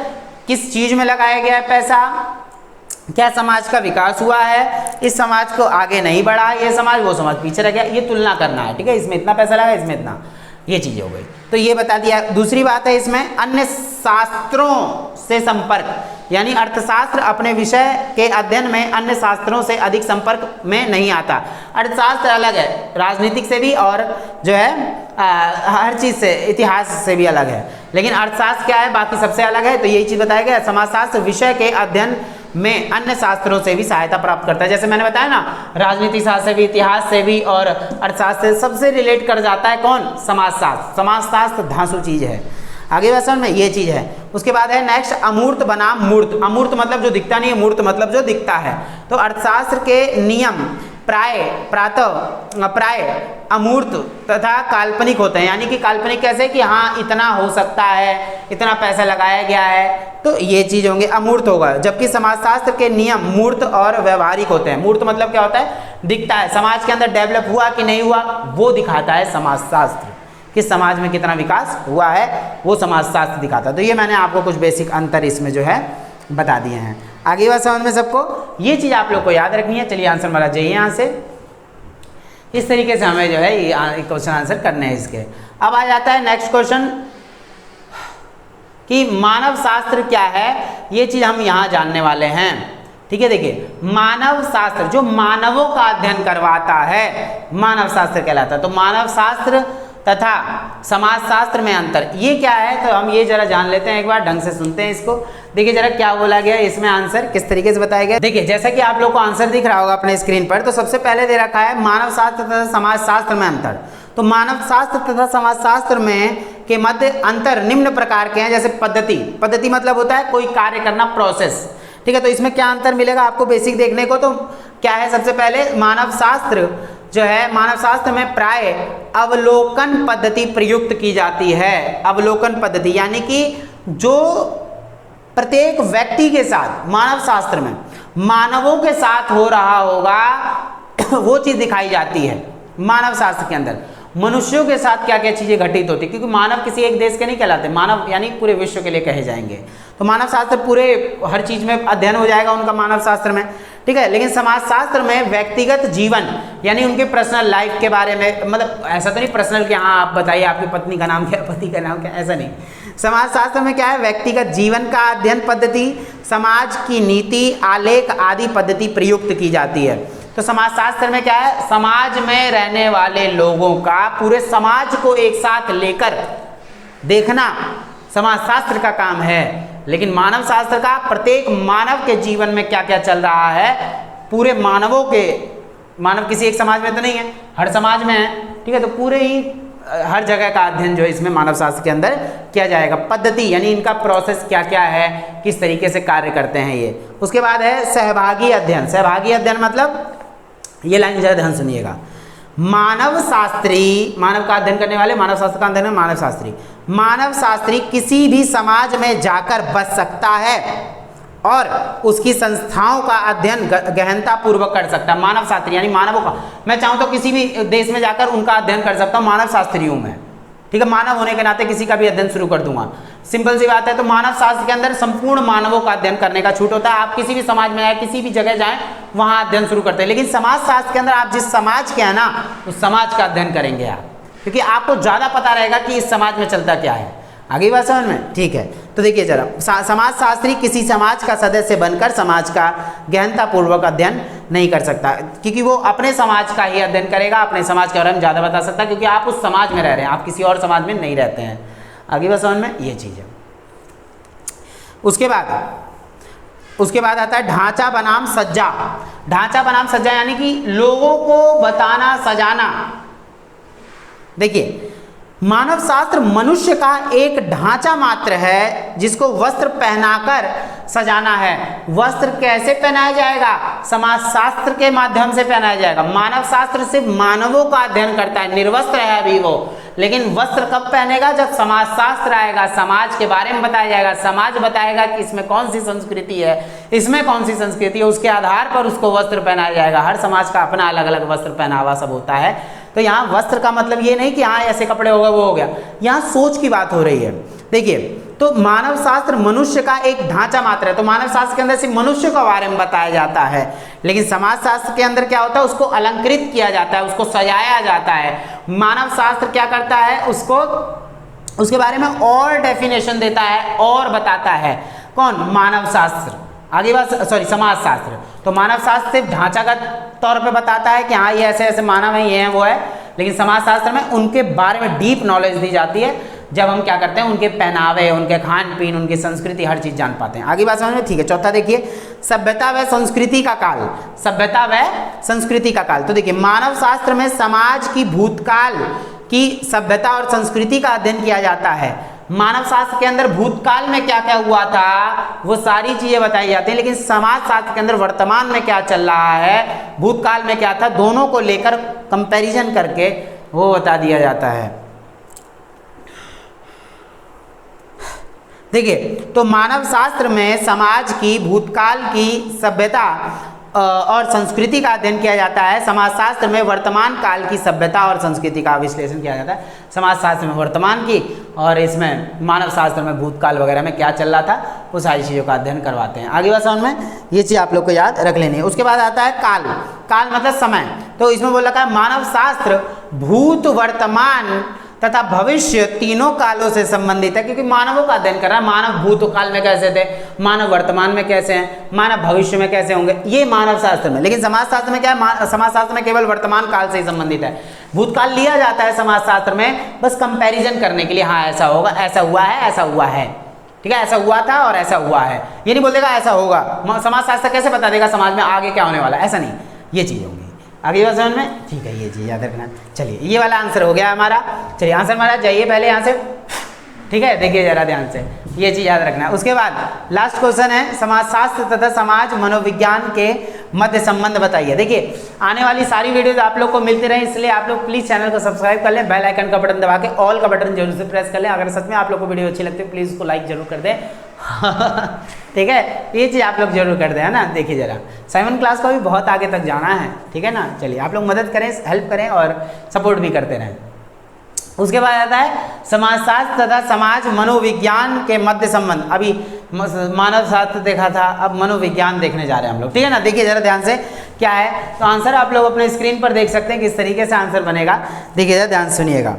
किस चीज में लगाया गया है पैसा, क्या समाज का विकास हुआ है, इस समाज को आगे नहीं बढ़ा ये समाज, वो समाज पीछे रह गया, ये तुलना करना है, ठीक है। इसमें इतना पैसा लगा, इसमें इतना, ये चीजें हो गई। तो ये बता दिया। दूसरी बात है इसमें अन्य शास्त्रों से संपर्क, यानी अर्थशास्त्र अपने विषय के अध्ययन में अन्य शास्त्रों से अधिक संपर्क में नहीं आता। अर्थशास्त्र अलग है राजनीतिक से भी, और जो है हर चीज से, इतिहास से भी अलग है। लेकिन अर्थशास्त्र क्या है, बाकी सबसे अलग है। तो यही चीज बताया गया। समाजशास्त्र विषय के अध्ययन में अन्य शास्त्रों से भी सहायता प्राप्त करता है। जैसे मैंने बताया ना, राजनीतिक शास्त्र से भी, इतिहास से भी और अर्थशास्त्र से सबसे रिलेट कर जाता है कौन, समाजशास्त्र। समाजशास्त्र धांसू चीज है। आगे बात समझ में, ये चीज है। उसके बाद है नेक्स्ट, अमूर्त बनाम मूर्त। अमूर्त मतलब जो दिखता नहीं है, मूर्त मतलब जो दिखता है। तो अर्थशास्त्र के नियम प्राय अमूर्त तथा काल्पनिक होते हैं। यानी कि काल्पनिक कैसे, कि हाँ इतना हो सकता है, इतना पैसा लगाया गया है, तो ये चीज होंगे, अमूर्त होगा। जबकि समाजशास्त्र के नियम मूर्त और व्यवहारिक होते हैं। मूर्त मतलब क्या होता है, दिखता है, समाज के अंदर डेवलप हुआ कि नहीं हुआ वो दिखाता है समाजशास्त्र, कि समाज में कितना विकास हुआ है वो समाजशास्त्र दिखाता है। तो ये मैंने आपको कुछ बेसिक अंतर इसमें जो है बता दिए हैं। आगे बात समझ में सबको, ये चीज आप लोग को याद रखनी है। चलिए आंसर मारा जाइए यहाँ से। इस तरीके से हमें जो है ये क्वेश्चन आंसर करने हैं इसके। अब आ जाता है नेक्स्ट क्वेश्चन कि मानव शास्त्र क्या है, ये चीज हम यहाँ जानने वाले हैं, ठीक है। देखिए मानव शास्त्र जो मानवों का अध्ययन करवाता है मानव शास्त्र कहलाता है। तो मानव शास्त्र तथा समाजशास्त्र में अंतर ये क्या है, तो हम ये जरा जान लेते हैं, एक बार ढंग से सुनते हैं इसको। देखिए जरा क्या बोला गया इसमें, आंसर किस तरीके से बताया गया। देखिए जैसा कि आप लोग को आंसर दिख रहा होगा अपने स्क्रीन पर, तो सबसे पहले दे रखा है मानव शास्त्र तथा समाजशास्त्र में अंतर। तो मानव शास्त्र तथा समाजशास्त्र में के मध्य अंतर निम्न प्रकार के हैं। जैसे पद्धति मतलब होता है कोई कार्य करना, प्रोसेस, ठीक है। तो इसमें क्या अंतर मिलेगा आपको बेसिक देखने को, तो क्या है, सबसे पहले मानव शास्त्र जो है मानव शास्त्र में प्राय अवलोकन पद्धति प्रयुक्त की जाती है। अवलोकन पद्धति यानी कि जो प्रत्येक व्यक्ति के साथ मानव शास्त्र में मानवों के साथ हो रहा होगा वो चीज दिखाई जाती है। मानव शास्त्र के अंदर मनुष्यों के साथ क्या क्या चीजें घटित होती, क्योंकि मानव किसी एक देश के नहीं कहलाते, मानव यानी पूरे विश्व के लिए कहे जाएंगे। तो मानव शास्त्र पूरे हर चीज में अध्ययन हो जाएगा उनका मानव शास्त्र में, ठीक है। लेकिन समाज शास्त्र में व्यक्तिगत जीवन यानी उनके पर्सनल लाइफ के बारे में, मतलब ऐसा तो नहीं पर्सनल कि हाँ आप बताइए आपकी पत्नी का नाम क्या, पति का नाम क्या, ऐसा नहीं। समाज शास्त्र में क्या है, व्यक्तिगत जीवन का अध्ययन पद्धति, समाज की नीति, आलेख आदि पद्धति प्रयुक्त की जाती है। तो समाज शास्त्र में क्या है, समाज में रहने वाले लोगों का, पूरे समाज को एक साथ लेकर देखना समाज शास्त्र का काम है। लेकिन मानव शास्त्र का प्रत्येक मानव के जीवन में क्या क्या चल रहा है, पूरे मानवों के, मानव किसी एक समाज में तो नहीं है, हर समाज में है, ठीक है। तो पूरे ही हर जगह का अध्ययन जो है इसमें मानव शास्त्र के अंदर किया जाएगा। पद्धति यानी इनका प्रोसेस क्या क्या है, किस तरीके से कार्य करते हैं ये। उसके बाद है सहभागी अध्ययन। सहभागी अध्ययन मतलब ये लाइन जरा ध्यान सुनिएगा, मानव शास्त्री, मानव का अध्ययन करने वाले, मानव शास्त्र का अध्ययन है मानव शास्त्री। मानव शास्त्री किसी भी समाज में जाकर बस सकता है और उसकी संस्थाओं का अध्ययन गहनता पूर्वक कर सकता है। मानव शास्त्री यानी मानवों का, मैं चाहूँ तो किसी भी देश में जाकर उनका अध्ययन कर सकता हूँ, मानव शास्त्री हूँ मैं, ठीक है। मानव होने के नाते किसी का भी अध्ययन शुरू कर दूंगा, सिंपल सी बात है। तो मानव शास्त्र के अंदर संपूर्ण मानवों का अध्ययन करने का छूट होता है। आप किसी भी समाज में जाए, किसी भी जगह जाएं, वहां अध्ययन शुरू करते हैं। लेकिन समाज शास्त्र के अंदर आप जिस समाज के हैं ना, उस समाज का अध्ययन करेंगे आप, क्योंकि आपको ज्यादा पता रहेगा कि इस समाज में चलता क्या है। आगे बात समझ में, ठीक है। तो देखिए जरा, समाज शास्त्री किसी समाज का सदस्य बनकर समाज का गहनता पूर्वक अध्ययन नहीं कर सकता, क्योंकि वो अपने समाज का ही अध्ययन करेगा, अपने समाज के बारे में ज़्यादा बता सकता है, क्योंकि आप उस समाज में रह रहे हैं, आप किसी और समाज में नहीं रहते हैं। आगे बात समझ में, ये चीज़ है। उसके बाद आता है ढांचा बनाम सज्जा। ढांचा बनाम सज्जा यानी कि लोगों को बताना, सजाना। देखिए, मानव शास्त्र मनुष्य का एक ढांचा मात्र है जिसको वस्त्र पहनाकर सजाना है। वस्त्र कैसे पहनाया जाएगा, समाज शास्त्र के माध्यम से पहनाया जाएगा। मानव शास्त्र सिर्फ मानवों का अध्ययन करता है, निर्वस्त्र है अभी वो, लेकिन वस्त्र कब पहनेगा, जब समाज शास्त्र आएगा, समाज के बारे में बताया जाएगा, समाज बताएगा कि इसमें कौन सी संस्कृति है, इसमें कौन सी संस्कृति है, उसके आधार पर उसको वस्त्र पहनाया जाएगा। हर समाज का अपना अलग अलग वस्त्र पहनावा सब होता है। तो यहाँ वस्त्र का मतलब ये नहीं कि हाँ ऐसे कपड़े हो गए वो हो गया, यहाँ सोच की बात हो रही है। देखिए, तो मानव शास्त्र मनुष्य का एक ढांचा मात्र है। तो मानव शास्त्र के अंदर सिर्फ मनुष्य के बारे में बताया जाता है, लेकिन समाज शास्त्र के अंदर क्या होता है, उसको अलंकृत किया जाता है, उसको सजाया जाता है। मानव शास्त्र क्या करता है, उसको उसके बारे में और डेफिनेशन देता है और बताता है। कौन, मानव शास्त्र। आगे बात, सॉरी, समाज शास्त्र। तो मानव शास्त्र सिर्फ ढांचागत तौर पे बताता है कि हाँ ये ऐसे ऐसे मानव है, ये है वो है, लेकिन समाज शास्त्र में उनके बारे में डीप नॉलेज दी जाती है। जब हम क्या करते हैं, उनके पहनावे, उनके खान पीन, उनकी संस्कृति, हर चीज जान पाते हैं। आगे बात समझ में, ठीक है। चौथा देखिए, सभ्यता व संस्कृति का काल। सभ्यता व संस्कृति का काल। तो देखिए, मानव शास्त्र में समाज की भूतकाल की सभ्यता और संस्कृति का अध्ययन किया जाता है। मानव शास्त्र के अंदर भूतकाल में क्या क्या हुआ था वो सारी चीजें बताई जाती हैं, लेकिन समाज शास्त्र के अंदर वर्तमान में क्या चल रहा है, भूतकाल में क्या था, दोनों को लेकर कंपैरिजन करके वो बता दिया जाता है। देखिए, तो मानव शास्त्र में समाज की भूतकाल की सभ्यता और संस्कृति का अध्ययन किया जाता है। समाज शास्त्र में वर्तमान काल की सभ्यता और संस्कृति का विश्लेषण किया जाता है। समाज शास्त्र में वर्तमान की और इसमें मानव शास्त्र में भूतकाल वगैरह में क्या चल रहा था वो सारी चीज़ों का अध्ययन करवाते हैं। आगे बात समझ में, ये चीज़ आप लोग को याद रख लेनी है। उसके बाद आता है काल। काल मतलब समय। तो इसमें बोल रखा है मानव शास्त्र भूत, वर्तमान तथा भविष्य तीनों कालों से संबंधित है, क्योंकि मानवों का अध्ययन कर रहा है। मानव भूतकाल में कैसे थे, मानव वर्तमान में कैसे हैं, मानव भविष्य में कैसे होंगे, ये मानव शास्त्र में। लेकिन समाज शास्त्र में क्या है, समाज शास्त्र में केवल वर्तमान काल से ही संबंधित है। भूतकाल लिया जाता है समाज शास्त्र में बस कंपैरिजन करने के लिए, हाँ ऐसा होगा, ऐसा हुआ है, ऐसा हुआ है, ठीक है, ऐसा हुआ था और ऐसा हुआ है। ये नहीं बोल देगा ऐसा होगा। समाज शास्त्र कैसे बता देगा समाज में आगे क्या होने वाला, ऐसा नहीं, ये चीज़ होगी। आगे बात समझ में, ठीक है, ये चीज़ याद रखना। चलिए, ये वाला आंसर हो गया हमारा। चलिए आंसर हमारा जाइए पहले यहाँ से, ठीक है, देखिए जरा ध्यान से, ये चीज़ याद रखना है। उसके बाद लास्ट क्वेश्चन है, समाजशास्त्र तथा समाज मनोविज्ञान के मध्य संबंध बताइए। देखिए आने वाली सारी वीडियोज आप लोग को मिलती रहे, इसलिए आप लोग प्लीज़ चैनल को सब्सक्राइब कर लें, बेल आइकन का बटन दबा के ऑल का बटन जरूर से प्रेस कर लें। अगर सच में आप लोग को वीडियो अच्छी लगती है प्लीज़ उसको लाइक जरूर कर दें। ठीक है, ये चीज़ आप लोग जरूर कर दें, है ना। देखिए जरा 7 क्लास को भी बहुत आगे तक जाना है, ठीक है ना। चलिए आप लोग मदद करें, हेल्प करें और सपोर्ट भी करते रहें। उसके बाद आता है समाजशास्त्र तथा समाज मनोविज्ञान के मध्य संबंध। अभी मानव शास्त्र देखा था, अब मनोविज्ञान देखने जा रहे हैं हम लोग, ठीक है ना। देखिए जरा ध्यान से क्या है, तो आंसर आप लोग अपने स्क्रीन पर देख सकते हैं किस तरीके से आंसर बनेगा। देखिए जरा ध्यान सुनिएगा,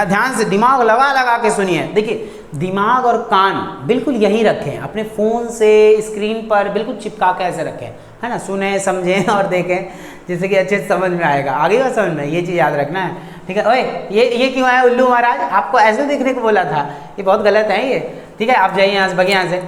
ध्यान से दिमाग लगा लगा के सुनिए। देखिए दिमाग और कान बिल्कुल यहीं रखें, अपने फ़ोन से स्क्रीन पर बिल्कुल चिपका के ऐसे रखें, है ना। सुने समझें और देखें जिससे कि अच्छे से समझ में आएगा, आगे का समझ में, ये चीज़ याद रखना है, ठीक है। ओए ये क्यों आया उल्लू महाराज, आपको ऐसे देखने को बोला था, ये बहुत गलत है ये, ठीक है। आप जाइए यहाँ से, भगे यहाँ से।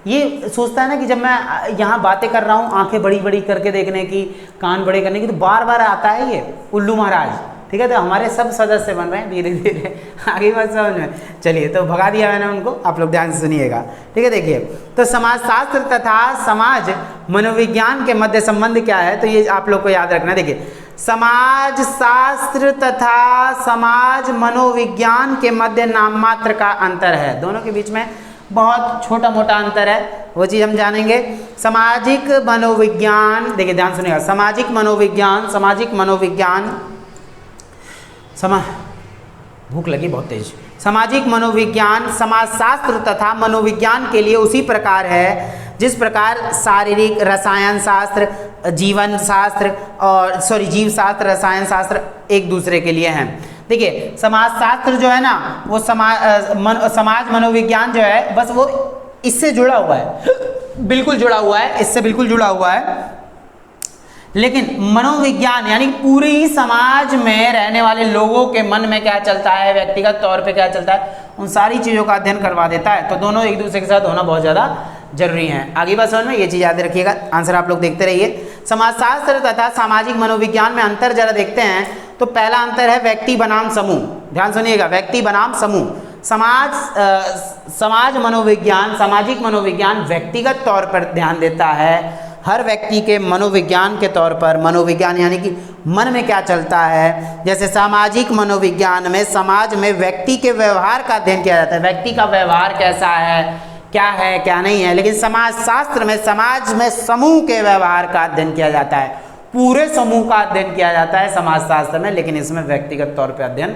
ये सोचता है ना कि जब मैं यहाँ बातें कर रहा हूँ आंखें बड़ी बड़ी करके देखने की, कान बड़े करने की, तो बार बार आता है ये उल्लू महाराज, ठीक है। तो हमारे सब सदस्य बन रहे हैं धीरे धीरे, आगे बात समझ में। चलिए तो भगा दिया मैंने उनको, आप लोग ध्यान से सुनिएगा, ठीक है। देखिए तो समाजशास्त्र तथा समाज मनोविज्ञान के मध्य संबंध क्या है, तो ये आप लोग को याद रखना। देखिए समाज शास्त्र तथा समाज मनोविज्ञान के मध्य नाम मात्र का अंतर है, दोनों के बीच में बहुत छोटा मोटा अंतर है, वो चीज़ हम जानेंगे। सामाजिक मनोविज्ञान, देखिए ध्यान सुनिएगा, सामाजिक मनोविज्ञान भूख लगी बहुत तेज। सामाजिक मनोविज्ञान समाजशास्त्र तथा मनोविज्ञान के लिए उसी प्रकार है जिस प्रकार शारीरिक रसायन शास्त्र, जीवन शास्त्र और जीव शास्त्र, रसायन शास्त्र एक दूसरे के लिए हैं। देखिए समाजशास्त्र जो है ना, वो समाज मनोविज्ञान जो है बस वो इससे जुड़ा हुआ है, बिल्कुल जुड़ा हुआ है, इससे बिल्कुल जुड़ा हुआ है। लेकिन मनोविज्ञान यानी पूरे ही समाज में रहने वाले लोगों के मन में क्या चलता है, व्यक्तिगत तौर पे क्या चलता है, उन सारी चीज़ों का अध्ययन करवा देता है। तो दोनों एक दूसरे के साथ होना बहुत ज़्यादा जरूरी है। आगे बात समझ में, ये चीज़ याद रखिएगा। आंसर आप लोग देखते रहिए। समाजशास्त्र तथा सामाजिक मनोविज्ञान में अंतर जरा देखते हैं। तो पहला अंतर है व्यक्ति बनाम समूह, ध्यान सुनिएगा, व्यक्ति बनाम समूह। समाज मनोविज्ञान, सामाजिक मनोविज्ञान व्यक्तिगत तौर पर ध्यान देता है, हर व्यक्ति के मनोविज्ञान के तौर पर, मनोविज्ञान यानी कि मन में क्या चलता है। जैसे सामाजिक मनोविज्ञान में समाज में व्यक्ति के व्यवहार का अध्ययन किया जाता है, व्यक्ति का व्यवहार कैसा है क्या नहीं है। लेकिन समाजशास्त्र में समाज में समूह के व्यवहार का अध्ययन किया जाता है, पूरे समूह का अध्ययन किया जाता है समाजशास्त्र में, लेकिन इसमें व्यक्तिगत तौर पर अध्ययन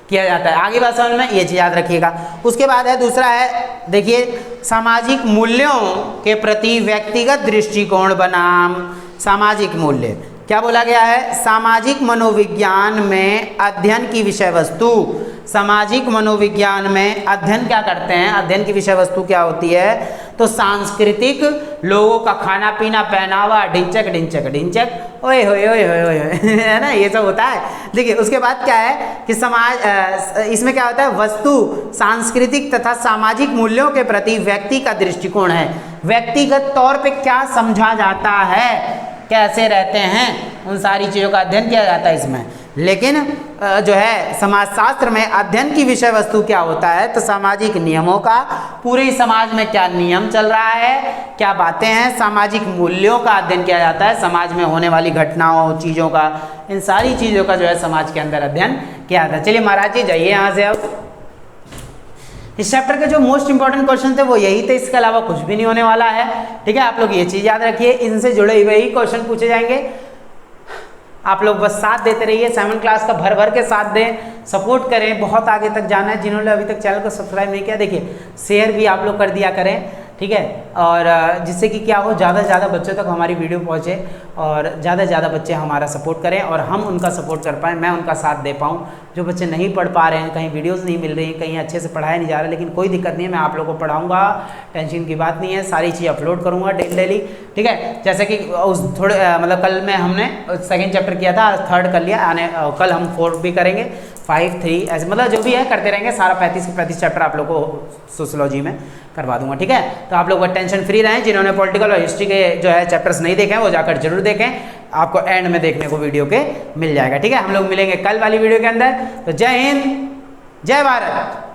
किया जाता है। आगे बात समझ में, ये चीज़ याद रखिएगा। उसके बाद है दूसरा है, देखिए सामाजिक मूल्यों के प्रति व्यक्तिगत दृष्टिकोण बनाम सामाजिक मूल्य। क्या बोला गया है, सामाजिक मनोविज्ञान में अध्ययन की विषय वस्तु, सामाजिक मनोविज्ञान में अध्ययन क्या करते हैं, अध्ययन की विषय वस्तु क्या होती है, तो सांस्कृतिक, लोगों का खाना पीना, पहनावा, ढिंचक, ओए होए है ना, ये सब होता है। देखिए उसके बाद क्या है कि समाज, इसमें क्या होता है, वस्तु सांस्कृतिक तथा सामाजिक मूल्यों के प्रति व्यक्ति का दृष्टिकोण है, व्यक्तिगत तौर पे क्या समझा जाता है, कैसे रहते हैं, उन सारी चीज़ों का अध्ययन किया जाता है इसमें। लेकिन जो है समाजशास्त्र में अध्ययन की विषय वस्तु क्या होता है, तो सामाजिक नियमों का, पूरे समाज में क्या नियम चल रहा है, क्या बातें हैं, सामाजिक मूल्यों का अध्ययन किया जाता है, समाज में होने वाली घटनाओं, चीज़ों का, इन सारी चीज़ों का जो है समाज के अंदर अध्ययन किया जाता है। चलिए महाराज जी जाइए यहाँ से। अब इस चैप्टर के जो मोस्ट इंपॉर्टेंट क्वेश्चन थे वो यही थे, इसके अलावा कुछ भी नहीं होने वाला है, ठीक है। आप लोग ये चीज़ याद रखिए, इनसे जुड़े हुए ही क्वेश्चन पूछे जाएंगे। आप लोग बस साथ देते रहिए, 7 क्लास का भर भर के साथ दें, सपोर्ट करें, बहुत आगे तक जाना है। जिन्होंने अभी तक चैनल को सब्सक्राइब नहीं किया, देखिए शेयर भी आप लोग कर दिया करें, ठीक है। और जिससे कि क्या हो, ज़्यादा से ज़्यादा बच्चों तक हमारी वीडियो पहुँचे और ज़्यादा से ज़्यादा बच्चे हमारा सपोर्ट करें और हम उनका सपोर्ट कर पाएँ, मैं उनका साथ दे पाऊँ। जो बच्चे नहीं पढ़ पा रहे हैं, कहीं वीडियोस नहीं मिल रही हैं, कहीं अच्छे से पढ़ाया नहीं जा रहा, लेकिन कोई दिक्कत नहीं है, मैं आप लोगों को पढ़ाऊँगा, टेंशन की बात नहीं है, सारी चीज़ अपलोड करूँगा डेली, ठीक है। जैसे कि उस थोड़े मतलब कल में हमने 2nd चैप्टर किया था, 3rd कर लिया, कल हम 4th भी करेंगे, 5, 3 ऐसे मतलब जो भी है करते रहेंगे। सारा 35 के 35 चैप्टर आप लोग को सोशियोलॉजी में करवा दूंगा, ठीक है। तो आप लोग टेंशन फ्री रहें। जिन्होंने पॉलिटिकल और हिस्ट्री के जो है चैप्टर्स नहीं देखे हैं वो जाकर जरूर देखें, आपको एंड में देखने को वीडियो के मिल जाएगा, ठीक है। हम लोग मिलेंगे कल वाली वीडियो के अंदर। तो जय हिंद, जय भारत।